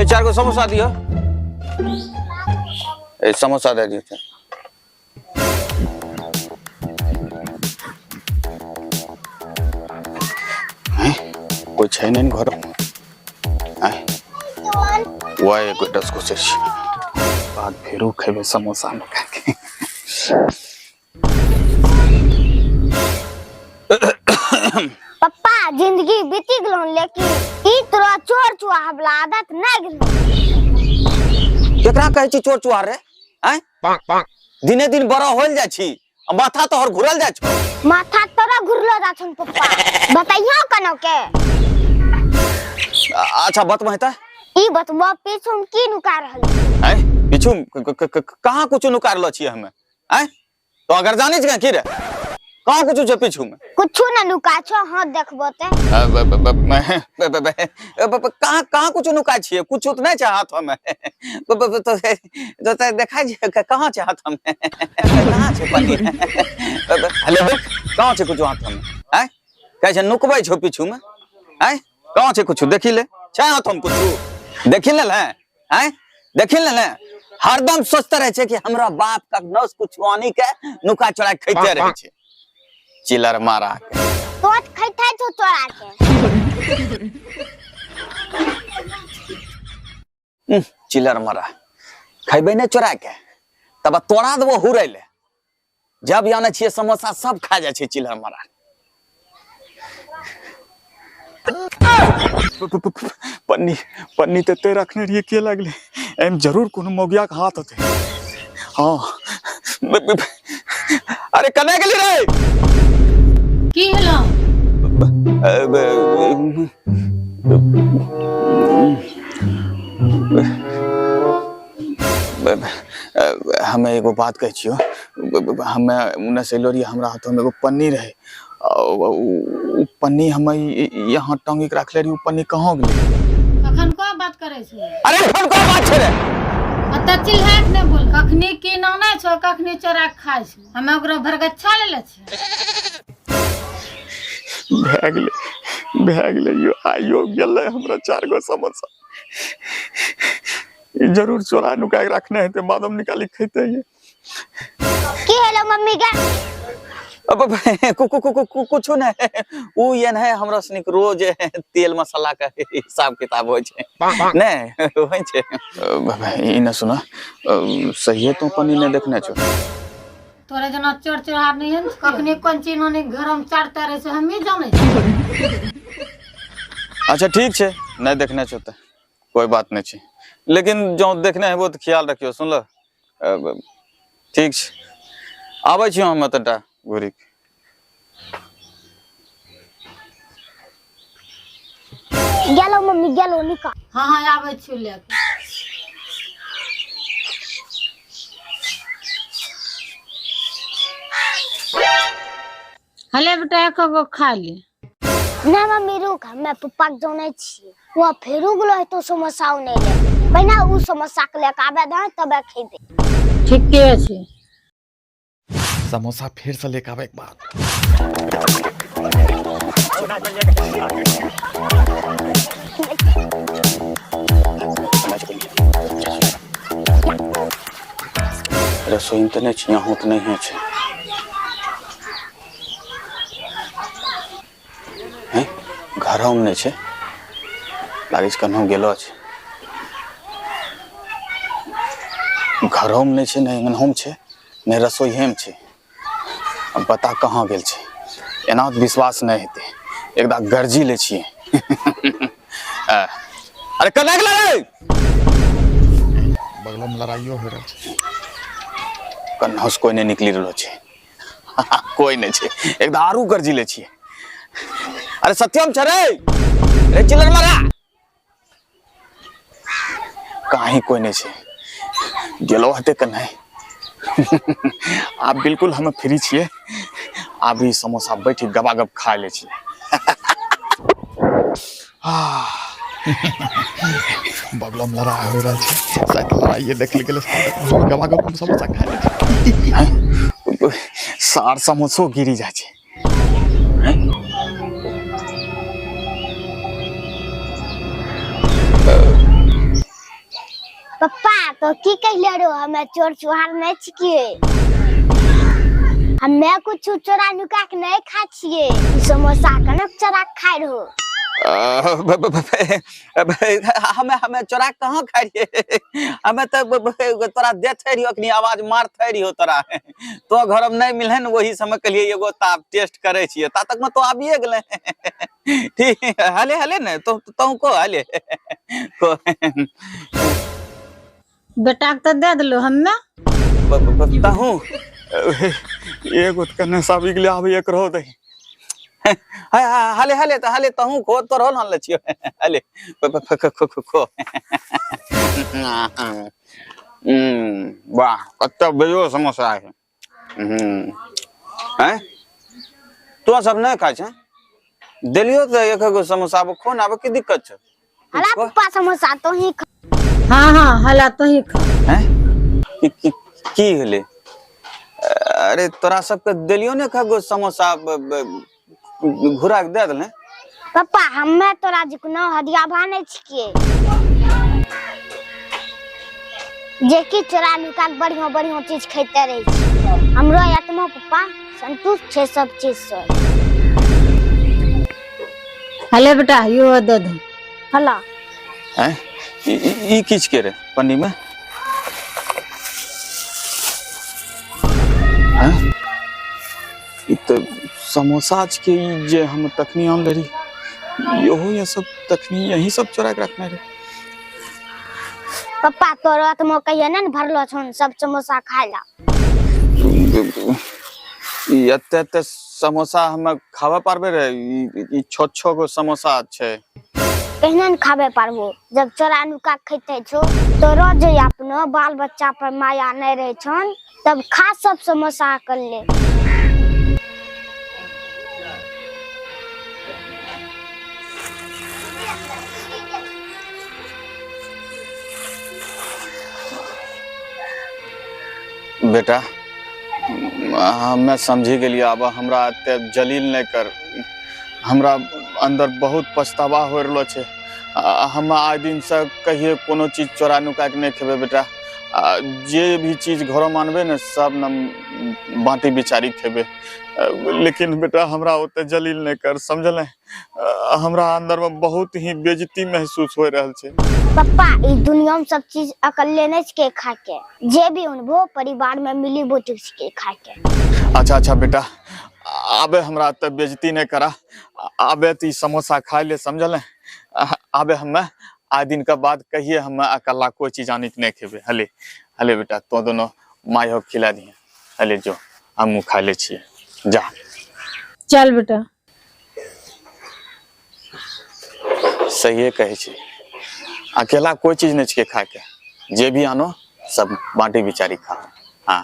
चार को समोसा दियो। समोसा दे दियो। कोई छै नहीं घर में। वही कोई 10 कोशिश बाद फिर खेबे समोसा में खाके। पप्पा जिंदगी बीती गलो लेकिन ई तोरा चोर चुहा वाला आदत नहीं गेलो। केकरा कहै छी चोर चुहा रे? दिने दिन बड़ा होल जा छी, माथा तोहर घुरल जा छो। माथा तोरा घुरलो जा छन पप्पा। बताइयो कनो के। अच्छा बात में है ई बतबा पीछू में की नुका रहल है? पीछू कहां कुछ नुका रहल छी हमें? हैं तो अगर जाने छ की रे कहां कुछ छ पीछू में? कुछ न नुका छ। हां देखबो ते कहां कुछ नुका छी? कुछ तो नहीं छ हाथ में। तो देखा जे कहां छ हाथ में? कहां छ पानी? हेलो कहां छ कुछ हाथ में? हैं कह छ नुकबै छ पीछू में? हैं कहां छ कुछ देखि ले छ हाथ में कुछ देखि ले हैं देखि ले हरदम सोचते रहे छे कि हमरा बाप का नस कुछ आनी के नुका चढ़ा खैते रहे छे। चिलर मारा के तो खैते तो चोरा के चिलर मारा खैबे ने चोरा के तब तोड़ा देबो हुरै ले। जब जाने छिए समोसा सब खा जा छे चिलर मारा। पन्नी पन्नी ते रखने रहिए के लगले एम जरूर कोनो मोगिया के हाथ होते। हां अरे कने गेली रे की हेलो हमें एगो बात कह छियो। हमें उन्ने से लोरी हमरा हाथ में एगो पन्नी रहे। पन्नी हमें यहाँ टांगी के रखले रही। पन्नी कहाँ गेली? कखन को बात करे छे? अरे कखन को बात छे रे? अत चिल्हाक ने बोल। कखनी की नाने छो कखनी चोरा के खाय छे। हमें ओकरो भरगच्छा ले ले छे। भागले यो आयो गेले हमरा 4 गो समोसा। जरूर चोरा नुका के रखने है ते मादम निकाली खैते है। की हेलो मम्मी के अब कुछ नहीं वो ये है हमरा सनिक रोज तेल मसाला का हिसाब किताब हो छे नहीं होय छे। ई न सुना सही तो पन्नी ने देखने छो। तोरे जना चोर चोहार नहीं है कखनी कोन चीज ने घर में चारता रहे से हम ही जाने छी। अच्छा ठीक छे नहीं देखने छो त कोई बात नहीं छे लेकिन जो देखने है वो तो ख्याल रखियो सुन ल। ठीक छे आबै छी हम तटा घुरी। गेलो मम्मी गेलो निका। हां हां आबै छी ले। हले बेटा एको गो खा ले। ना मम्मी रुक हमें पप्पा के जाने छी। वो फेरू गेलो है तो समोसा नहीं ले। पहिना उ समोसा के लेके आबे द तबे खइबे। ठीके छे। समोसा फिर से लेके आवे एक बार। रसोई तो नहीं छे यहाँ तो नहीं है छे। हैं घर में नहीं छे लागे छ कन्हो गेलो छे। घर में नहीं छे नहीं अंगन छे नहीं रसोई हेम छे। अब पता कहाँ गेल छे एना विश्वास नहीं हेते एकदा गर्जी ले छिए। अरे कने गेल रे बगल में लड़ाइयो हो रहल छे। कन्हो से कोई नहीं निकली रहलो छे। कोई नहीं छे एकदा आरू गर्जी ले छिए। अरे सत्यम छ रे चिल्लर मारा कहीं कोई नहीं छे गेलो हते कन्हे। आप बिल्कुल हमें फ्री छिए अभी समोसा बैठी गबागब खा ले छिए। बगल में लड़ाई हो रहा है शायद लड़ाई ये देख ले गबागब समोसा खा ले। सार समोसो गिरी जाए छे। तो की कहले रो हमें चोर चुहार नहीं छिए। हमें कुछ चोरा नुका के नहीं खा छिए। समोसा कनक चोरा खाए रहो। हमें चोरा कहाँ खाई रहिए। हमें तो तोरा देते रहियो अखनी आवाज मारते रहियो तोरा। तो घर में नहीं मिले न वही समय के लिए एगो ताप टेस्ट करे छिए। ता तक में तो आबिए गेले। ठीक हले हले न तो को हले को बेटा के तो दे दिलो हमें। बताहूं एगो कने साबी के लिए आबे एक रहो दे। हले तहूं को तो रोल हल छियो। हले को वाह कत्ता बेजो समोसा है। हैं तो सब नहीं खाय छ देलियो तो एक गो समोसा खो ना की दिक्कत छ। हला पप्पा समोसा तो ही हाँ हला तो ही खा। हैं की हले। अरे तोरा सबके देलियो ने का गो समोसा घुरा के दे दले। पप्पा हमें तोरा जिकनो हदिया भाने छिए। जे की चोरा नुका के बढ़िया चीज खैते रही छी। हमरो आत्मा पप्पा संतुष्ट छे सब चीज से। हले बेटा यो दे दे। हला हैं ई किछ के रे पन्नी में। हैं ई तो समोसा के जे हम तखनी आन रही यहो ये सब तखनी यही सब चोरा के रखने रे। पप्पा तोरो आत्मा कहिए न भरलो छन सब समोसा खाइला। एते समोसा हम खावा पारबे रे। ई छो गो समोसा छै। कहने न खाबे पारबो जब चोरा नुका खैते छो तोरो जे अपनो बाल बच्चा पर माया नहीं रहे छन तब खा सब समोसा कर ले। बेटा मैं समझी गेलिए। अब हमरा एते जलील नहीं कर। हमरा अंदर बहुत पछतावा हो रहलो छे। हम आइ दिन से कहिए कोनो चीज चोरा नुका के नहीं खेबे बेटा। जे भी चीज घरों मानबे न सब न बांटी बिचारी खेबे। लेकिन बेटा हमरा ओते जलील नहीं कर समझले। हमरा अंदर में बहुत ही बेइज्जती महसूस हो रहल छे। पप्पा ई दुनिया में सब चीज अकेले नहीं के खा के जे भी उनबो परिवार में मिली बोटी के खा के। अच्छा बेटा आबे हमरा त बेइज्जती नहीं करा। आबे ती समोसा खा ले समझले। आबे हमें आज दिन का बाद कहिए हमें अकेला कोई चीज आनी नहीं खेबे। हले बेटा तो दोनों माई हो खिला दिए। हले जो हम खा ले छिए जा। चल बेटा सही कहे छी। अकेला कोई चीज नहीं के खा के जे भी आनो सब बांटी बिचारी खा। हाँ